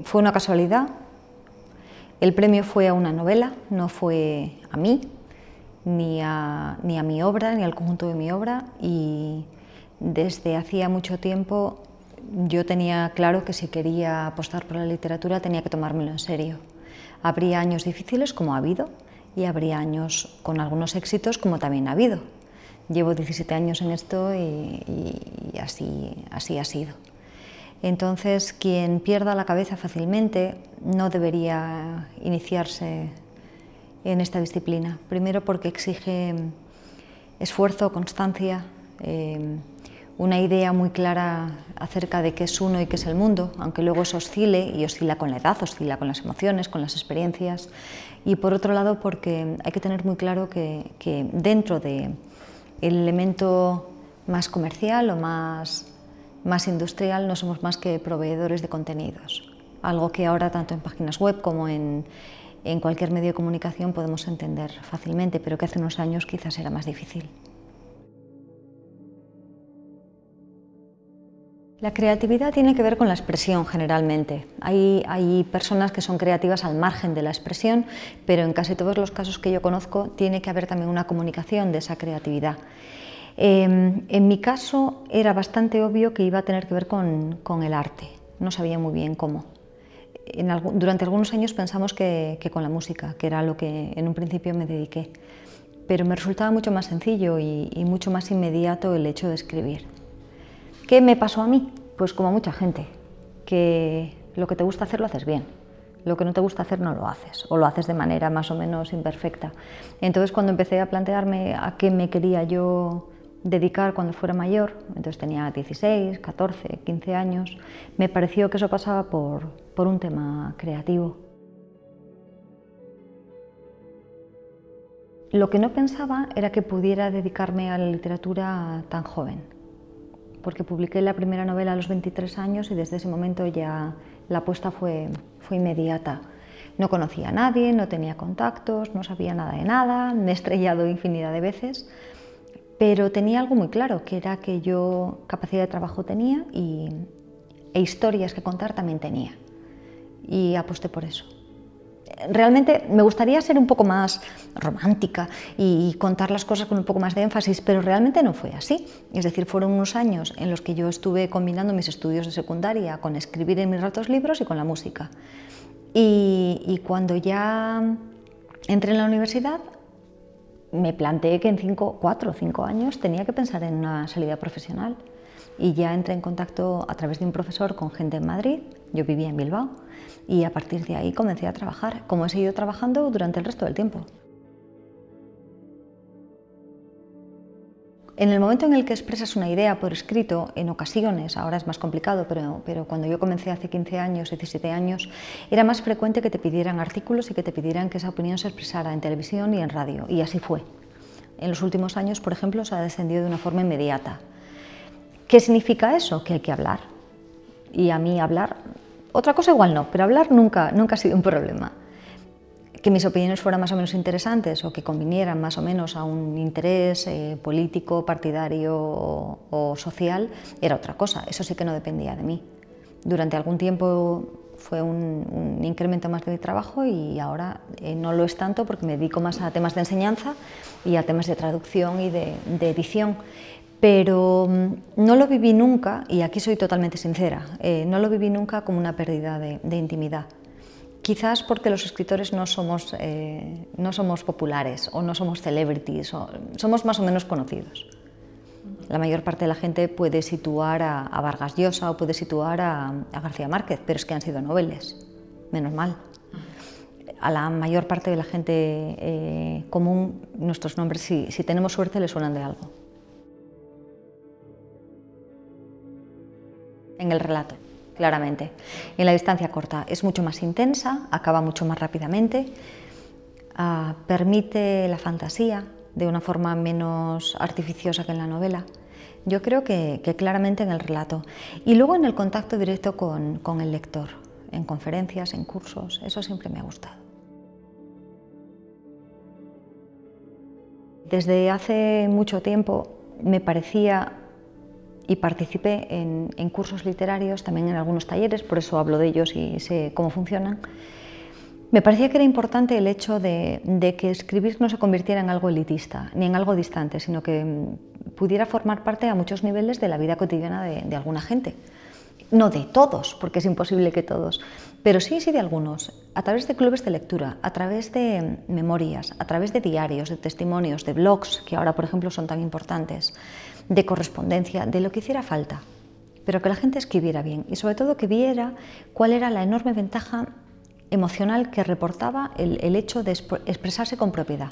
Fue una casualidad. El premio fue a una novela, no fue a mí, ni a mi obra, ni al conjunto de mi obra, y desde hacía mucho tiempo yo tenía claro que si quería apostar por la literatura tenía que tomármelo en serio. Habría años difíciles, como ha habido, y habría años con algunos éxitos, como también ha habido. Llevo 17 años en esto y así ha sido. Entonces, quien pierda la cabeza fácilmente no debería iniciarse en esta disciplina. Primero porque exige esfuerzo, constancia, una idea muy clara acerca de qué es uno y qué es el mundo, aunque luego eso oscile, y oscila con la edad, oscila con las emociones, con las experiencias. Y por otro lado porque hay que tener muy claro que dentro del elemento más comercial o más industrial no somos más que proveedores de contenidos, algo que ahora tanto en páginas web como en cualquier medio de comunicación podemos entender fácilmente, pero que hace unos años quizás era más difícil. La creatividad tiene que ver con la expresión generalmente. Hay personas que son creativas al margen de la expresión, pero en casi todos los casos que yo conozco tiene que haber también una comunicación de esa creatividad. En mi caso era bastante obvio que iba a tener que ver con el arte, no sabía muy bien cómo. Durante algunos años pensamos que con la música, que era a lo que en un principio me dediqué, pero me resultaba mucho más sencillo y mucho más inmediato el hecho de escribir. ¿Qué me pasó a mí? Pues como a mucha gente, que lo que te gusta hacer lo haces bien, lo que no te gusta hacer no lo haces, o lo haces de manera más o menos imperfecta. Entonces cuando empecé a plantearme a qué me quería yo dedicar cuando fuera mayor, entonces tenía 16, 14, 15 años, me pareció que eso pasaba por un tema creativo. Lo que no pensaba era que pudiera dedicarme a la literatura tan joven, porque publiqué la primera novela a los 23 años y desde ese momento ya la apuesta fue inmediata. No conocía a nadie, no tenía contactos, no sabía nada de nada, me he estrellado infinidad de veces, pero tenía algo muy claro, que era que yo capacidad de trabajo tenía e historias que contar también tenía, y aposté por eso. Realmente me gustaría ser un poco más romántica y contar las cosas con un poco más de énfasis, pero realmente no fue así. Es decir, fueron unos años en los que yo estuve combinando mis estudios de secundaria con escribir en mis ratos libres y con la música. Y cuando ya entré en la universidad, me planteé que en 4 o 5 años tenía que pensar en una salida profesional. Y ya entré en contacto a través de un profesor con gente en Madrid, yo vivía en Bilbao, y a partir de ahí comencé a trabajar, como he seguido trabajando durante el resto del tiempo. En el momento en el que expresas una idea por escrito, en ocasiones, ahora es más complicado, pero cuando yo comencé hace 15 años, 17 años, era más frecuente que te pidieran artículos y que te pidieran que esa opinión se expresara en televisión y en radio, y así fue. En los últimos años, por ejemplo, se ha descendido de una forma inmediata. ¿Qué significa eso? Que hay que hablar. Y a mí hablar, otra cosa igual no, pero hablar nunca ha sido un problema. Que mis opiniones fueran más o menos interesantes o que convinieran más o menos a un interés político, partidario o social, era otra cosa. Eso sí que no dependía de mí. Durante algún tiempo fue un incremento más de mi trabajo y ahora no lo es tanto porque me dedico más a temas de enseñanza y a temas de traducción y de edición. Pero no lo viví nunca, y aquí soy totalmente sincera, no lo viví nunca como una pérdida de intimidad. Quizás porque los escritores no somos populares o no somos celebrities, somos más o menos conocidos. La mayor parte de la gente puede situar a Vargas Llosa o puede situar a García Márquez, pero es que han sido noveles, menos mal. A la mayor parte de la gente común, nuestros nombres, si tenemos suerte, les suenan de algo. En el relato, claramente. En la distancia corta es mucho más intensa, acaba mucho más rápidamente, permite la fantasía de una forma menos artificiosa que en la novela. Yo creo que claramente en el relato. Y luego en el contacto directo con el lector, en conferencias, en cursos, eso siempre me ha gustado. Desde hace mucho tiempo me parecía y participé en cursos literarios, también en algunos talleres, por eso hablo de ellos y sé cómo funcionan. Me parecía que era importante el hecho de que escribir no se convirtiera en algo elitista, ni en algo distante, sino que pudiera formar parte a muchos niveles de la vida cotidiana de alguna gente. No de todos, porque es imposible que todos, pero sí de algunos, a través de clubes de lectura, a través de memorias, a través de diarios, de testimonios, de blogs, que ahora por ejemplo son tan importantes, de correspondencia, de lo que hiciera falta, pero que la gente escribiera bien y sobre todo que viera cuál era la enorme ventaja emocional que reportaba el hecho de expresarse con propiedad,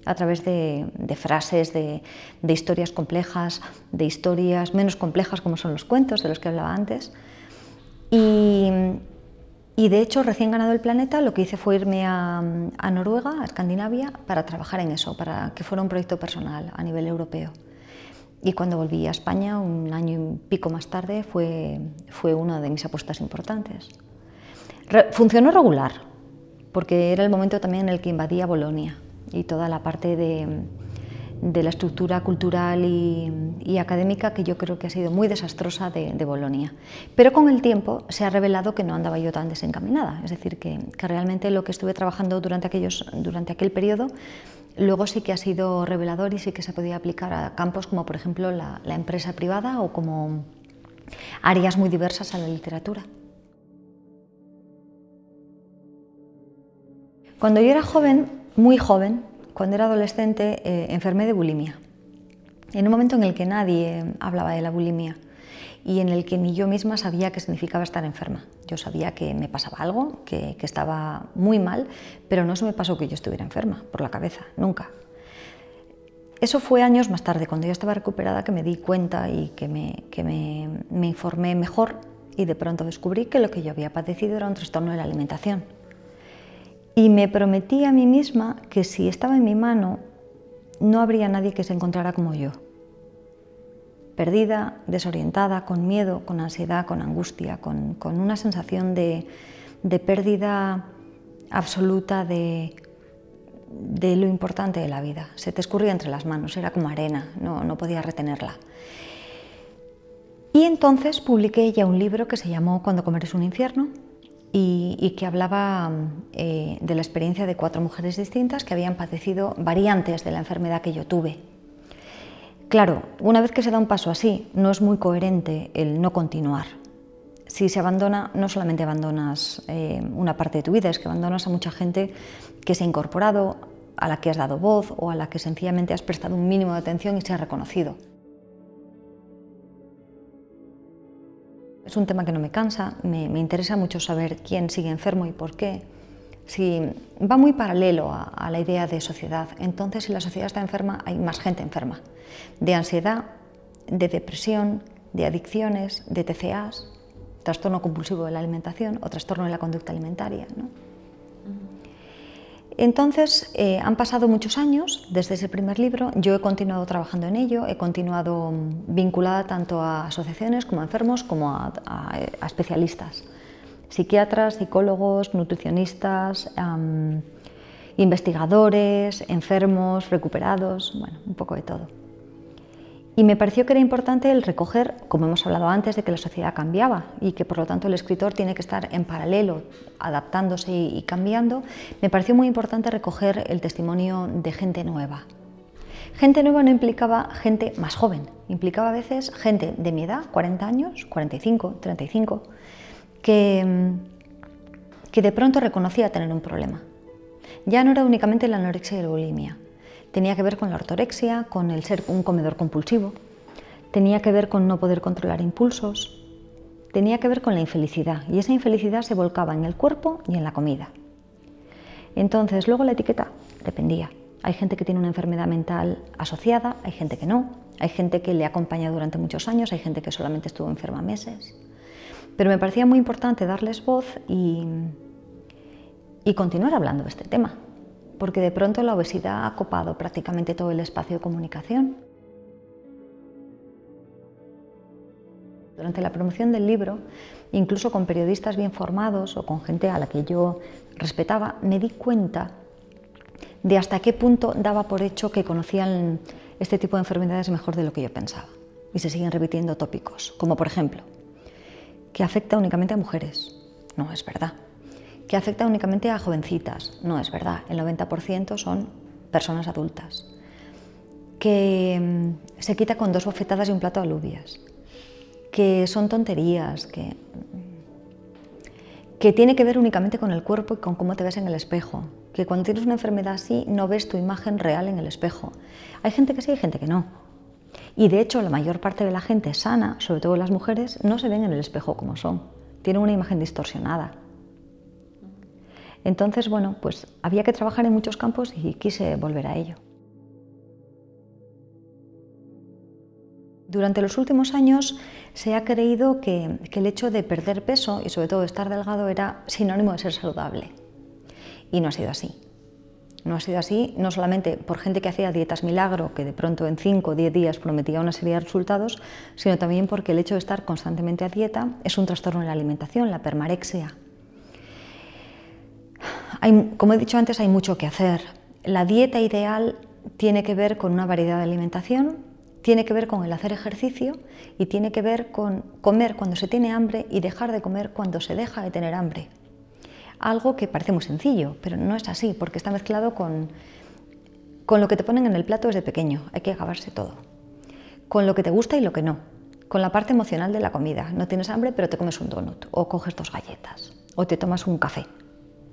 a través de frases, de historias complejas, de historias menos complejas como son los cuentos de los que hablaba antes. Y de hecho, recién ganado el Planeta, lo que hice fue irme a Noruega, a Escandinavia, para trabajar en eso, para que fuera un proyecto personal a nivel europeo. Y cuando volví a España, un año y pico más tarde, fue una de mis apuestas importantes. Funcionó regular, porque era el momento también en el que invadía Bolonia y toda la parte de la estructura cultural y académica que yo creo que ha sido muy desastrosa de Bolonia. Pero con el tiempo se ha revelado que no andaba yo tan desencaminada, es decir, que realmente lo que estuve trabajando durante aquel periodo luego sí que ha sido revelador y sí que se podía aplicar a campos como por ejemplo la empresa privada o como áreas muy diversas a la literatura. Cuando yo era joven, muy joven, cuando era adolescente, enfermé de bulimia. En un momento en el que nadie hablaba de la bulimia y en el que ni yo misma sabía qué significaba estar enferma. Yo sabía que me pasaba algo, que estaba muy mal, pero no se me pasó que yo estuviera enferma por la cabeza, nunca. Eso fue años más tarde, cuando ya estaba recuperada, que me di cuenta y que me informé mejor y de pronto descubrí que lo que yo había padecido era un trastorno de la alimentación. Y me prometí a mí misma que si estaba en mi mano, no habría nadie que se encontrara como yo. Perdida, desorientada, con miedo, con ansiedad, con angustia, con una sensación de pérdida absoluta de lo importante de la vida. Se te escurría entre las manos, era como arena, no podía retenerla. Y entonces publiqué ya un libro que se llamó Cuando comer es un infierno, y que hablaba de la experiencia de 4 mujeres distintas que habían padecido variantes de la enfermedad que yo tuve. Claro, una vez que se da un paso así, no es muy coherente el no continuar. Si se abandona, no solamente abandonas una parte de tu vida, es que abandonas a mucha gente que se ha incorporado, a la que has dado voz o a la que sencillamente has prestado un mínimo de atención y se ha reconocido. Es un tema que no me cansa, me interesa mucho saber quién sigue enfermo y por qué. Si va muy paralelo a la idea de sociedad, entonces si la sociedad está enferma hay más gente enferma, de ansiedad, de depresión, de adicciones, de TCAs, trastorno compulsivo de la alimentación o trastorno de la conducta alimentaria, ¿no? Entonces, han pasado muchos años desde ese primer libro, yo he continuado trabajando en ello, he continuado vinculada tanto a asociaciones como a enfermos como a especialistas, psiquiatras, psicólogos, nutricionistas, investigadores, enfermos, recuperados, bueno, un poco de todo. Y me pareció que era importante el recoger, como hemos hablado antes, de que la sociedad cambiaba y que por lo tanto el escritor tiene que estar en paralelo, adaptándose y cambiando. Me pareció muy importante recoger el testimonio de gente nueva. Gente nueva no implicaba gente más joven, implicaba a veces gente de mi edad, 40 años, 45, 35, que de pronto reconocía tener un problema. Ya no era únicamente la anorexia y la bulimia. Tenía que ver con la ortorexia, con el ser un comedor compulsivo, tenía que ver con no poder controlar impulsos, tenía que ver con la infelicidad, y esa infelicidad se volcaba en el cuerpo y en la comida. Entonces, luego la etiqueta dependía. Hay gente que tiene una enfermedad mental asociada, hay gente que no, hay gente que le acompaña durante muchos años, hay gente que solamente estuvo enferma meses. Pero me parecía muy importante darles voz y continuar hablando de este tema, porque de pronto la obesidad ha copado prácticamente todo el espacio de comunicación. Durante la promoción del libro, incluso con periodistas bien formados o con gente a la que yo respetaba, me di cuenta de hasta qué punto daba por hecho que conocían este tipo de enfermedades mejor de lo que yo pensaba. y se siguen repitiendo tópicos, como por ejemplo, que afecta únicamente a mujeres. No es verdad. Que afecta únicamente a jovencitas. No es verdad. El 90% son personas adultas. Que se quita con 2 bofetadas y un plato de alubias. Que son tonterías. Que tiene que ver únicamente con el cuerpo y con cómo te ves en el espejo. Que cuando tienes una enfermedad así no ves tu imagen real en el espejo. Hay gente que sí, hay gente que no. Y de hecho la mayor parte de la gente sana, sobre todo las mujeres, no se ven en el espejo como son. Tienen una imagen distorsionada. Entonces, bueno, pues había que trabajar en muchos campos y quise volver a ello. Durante los últimos años se ha creído que el hecho de perder peso y sobre todo estar delgado era sinónimo de ser saludable. Y no ha sido así. No ha sido así, no solamente por gente que hacía dietas milagro, que de pronto en 5 o 10 días prometía una serie de resultados, sino también porque el hecho de estar constantemente a dieta es un trastorno en la alimentación, la permarexia. Como he dicho antes, hay mucho que hacer. La dieta ideal tiene que ver con una variedad de alimentación, tiene que ver con el hacer ejercicio y tiene que ver con comer cuando se tiene hambre y dejar de comer cuando se deja de tener hambre. Algo que parece muy sencillo, pero no es así, porque está mezclado con lo que te ponen en el plato desde pequeño, hay que acabarse todo. Con lo que te gusta y lo que no. Con la parte emocional de la comida. No tienes hambre, pero te comes un donut, o coges 2 galletas, o te tomas un café,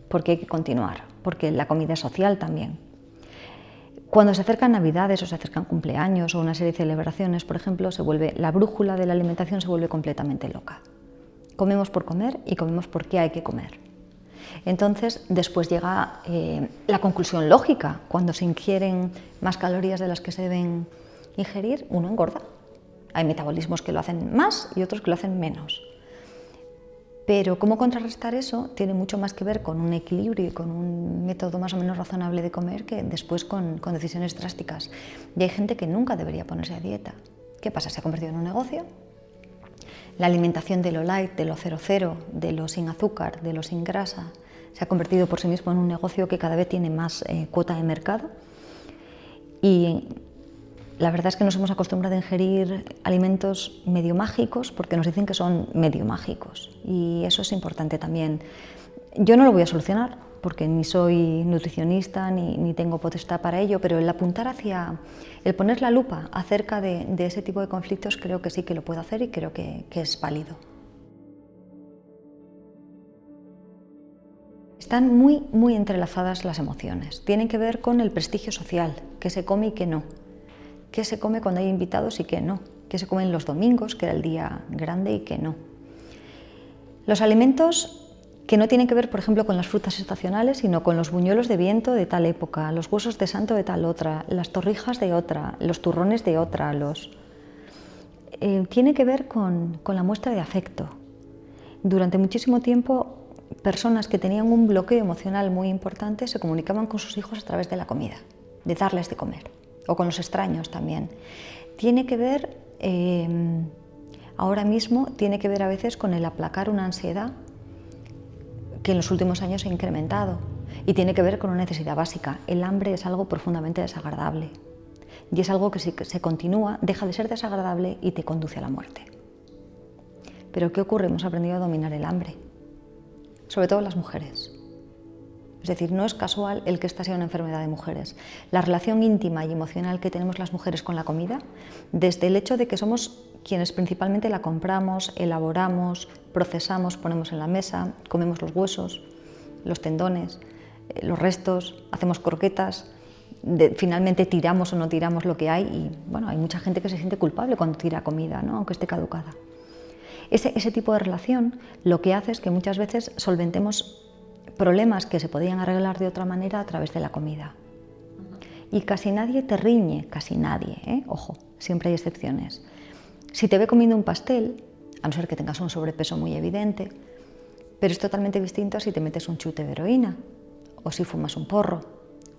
porque hay que continuar, porque la comida es social también. Cuando se acercan Navidades o se acercan cumpleaños o una serie de celebraciones, por ejemplo, la brújula de la alimentación se vuelve completamente loca. Comemos por comer y comemos porque hay que comer. Entonces, después llega la conclusión lógica. Cuando se ingieren más calorías de las que se deben ingerir, uno engorda. Hay metabolismos que lo hacen más y otros que lo hacen menos. Pero cómo contrarrestar eso tiene mucho más que ver con un equilibrio y con un método más o menos razonable de comer que después con decisiones drásticas. Y hay gente que nunca debería ponerse a dieta. ¿Qué pasa? ¿Se ha convertido en un negocio? La alimentación de lo light, de lo 0,0, de lo sin azúcar, de lo sin grasa, se ha convertido por sí mismo en un negocio que cada vez tiene más cuota de mercado. Y la verdad es que nos hemos acostumbrado a ingerir alimentos medio mágicos porque nos dicen que son medio mágicos. Y eso es importante también. Yo no lo voy a solucionar porque ni soy nutricionista ni tengo potestad para ello, pero el apuntar el poner la lupa acerca de ese tipo de conflictos creo que sí que lo puedo hacer y creo que es válido. Están muy entrelazadas las emociones. Tienen que ver con el prestigio social, qué se come y qué no. Qué se come cuando hay invitados y qué no. Qué se comen los domingos, que era el día grande, y qué no. Los alimentos que no tienen que ver, por ejemplo, con las frutas estacionales, sino con los buñuelos de viento de tal época, los huesos de santo de tal otra, las torrijas de otra, los turrones de otra, tiene que ver con la muestra de afecto. Durante muchísimo tiempo, personas que tenían un bloqueo emocional muy importante se comunicaban con sus hijos a través de la comida, de darles de comer, o con los extraños también. Tiene que ver, ahora mismo, tiene que ver a veces con el aplacar una ansiedad que en los últimos años se ha incrementado y tiene que ver con una necesidad básica. El hambre es algo profundamente desagradable y es algo que si se continúa deja de ser desagradable y te conduce a la muerte. Pero ¿qué ocurre? Hemos aprendido a dominar el hambre, sobre todo las mujeres. Es decir, no es casual el que esta sea una enfermedad de mujeres. La relación íntima y emocional que tenemos las mujeres con la comida, desde el hecho de que somos quienes principalmente la compramos, elaboramos, procesamos, ponemos en la mesa, comemos los huesos, los tendones, los restos, hacemos croquetas, finalmente tiramos o no tiramos lo que hay y bueno, hay mucha gente que se siente culpable cuando tira comida, ¿no? Aunque esté caducada. Ese tipo de relación lo que hace es que muchas veces solventemos problemas que se podían arreglar de otra manera a través de la comida. Y casi nadie te riñe, casi nadie, ojo, siempre hay excepciones. Si te ve comiendo un pastel, a no ser que tengas un sobrepeso muy evidente, pero es totalmente distinto si te metes un chute de heroína, o si fumas un porro,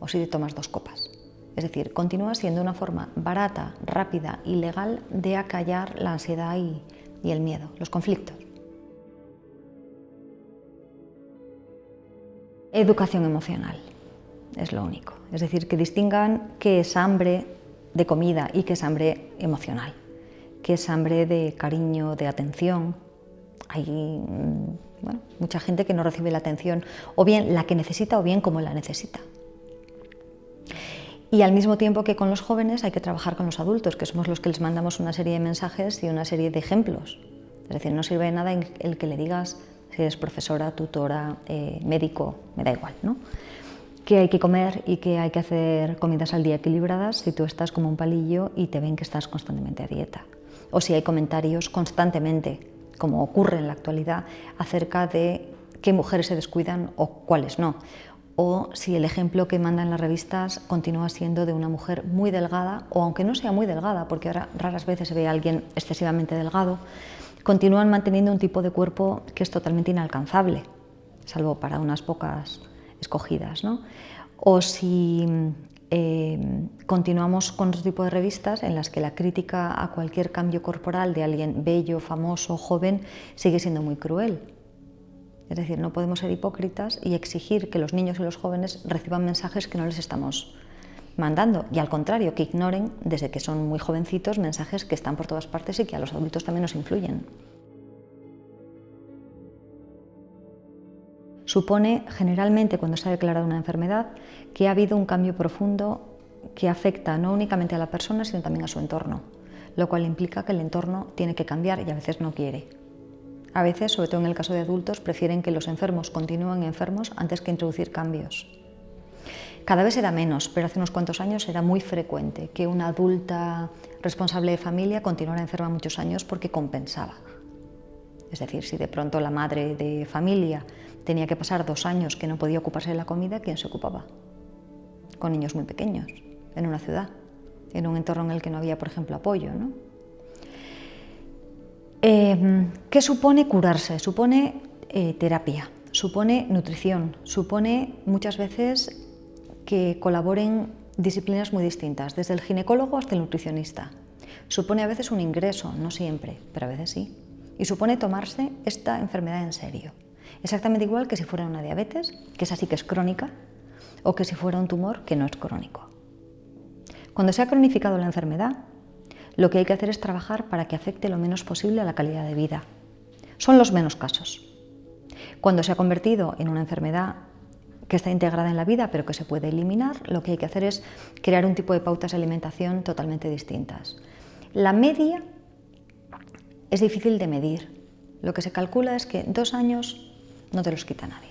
o si te tomas 2 copas. Es decir, continúa siendo una forma barata, rápida y legal de acallar la ansiedad y el miedo, los conflictos. Educación emocional, es lo único. Es decir, que distingan qué es hambre de comida y qué es hambre emocional. que es hambre de cariño, de atención. Hay mucha gente que no recibe la atención, o bien la que necesita o bien como la necesita. Y al mismo tiempo que con los jóvenes hay que trabajar con los adultos, que somos los que les mandamos una serie de mensajes y una serie de ejemplos. Es decir, no sirve de nada el que le digas, si eres profesora, tutora, médico, me da igual, ¿no?, que hay que comer y que hay que hacer comidas al día equilibradas si tú estás como un palillo y te ven que estás constantemente a dieta. O si hay comentarios constantemente, como ocurre en la actualidad, acerca de qué mujeres se descuidan o cuáles no. O si el ejemplo que mandan las revistas continúa siendo de una mujer muy delgada, o aunque no sea muy delgada, porque ahora raras veces se ve a alguien excesivamente delgado, continúan manteniendo un tipo de cuerpo que es totalmente inalcanzable, salvo para unas pocas escogidas, ¿no? O si continuamos con otro tipo de revistas en las que la crítica a cualquier cambio corporal de alguien bello, famoso, joven, sigue siendo muy cruel. Es decir, no podemos ser hipócritas y exigir que los niños y los jóvenes reciban mensajes que no les estamos mandando, y al contrario, que ignoren desde que son muy jovencitos mensajes que están por todas partes y que a los adultos también nos influyen. Supone, generalmente, cuando se ha declarado una enfermedad, que ha habido un cambio profundo que afecta no únicamente a la persona, sino también a su entorno, lo cual implica que el entorno tiene que cambiar y a veces no quiere. A veces, sobre todo en el caso de adultos, prefieren que los enfermos continúen enfermos antes que introducir cambios. Cada vez era menos, pero hace unos cuantos años era muy frecuente que una adulta responsable de familia continuara enferma muchos años porque compensaba. Es decir, si de pronto la madre de familia tenía que pasar 2 años que no podía ocuparse de la comida, ¿quién se ocupaba? Con niños muy pequeños, en una ciudad, en un entorno en el que no había, por ejemplo, apoyo, ¿no? ¿Qué supone curarse? Supone terapia, supone nutrición, supone muchas veces que colaboren disciplinas muy distintas, desde el ginecólogo hasta el nutricionista. Supone a veces un ingreso, no siempre, pero a veces sí. Y supone tomarse esta enfermedad en serio. Exactamente igual que si fuera una diabetes, que esa sí que es crónica, o que si fuera un tumor, que no es crónico. Cuando se ha cronificado la enfermedad, lo que hay que hacer es trabajar para que afecte lo menos posible a la calidad de vida. Son los menos casos. Cuando se ha convertido en una enfermedad que está integrada en la vida, pero que se puede eliminar, lo que hay que hacer es crear un tipo de pautas de alimentación totalmente distintas. La media es difícil de medir. Lo que se calcula es que 2 años no te los quita nadie.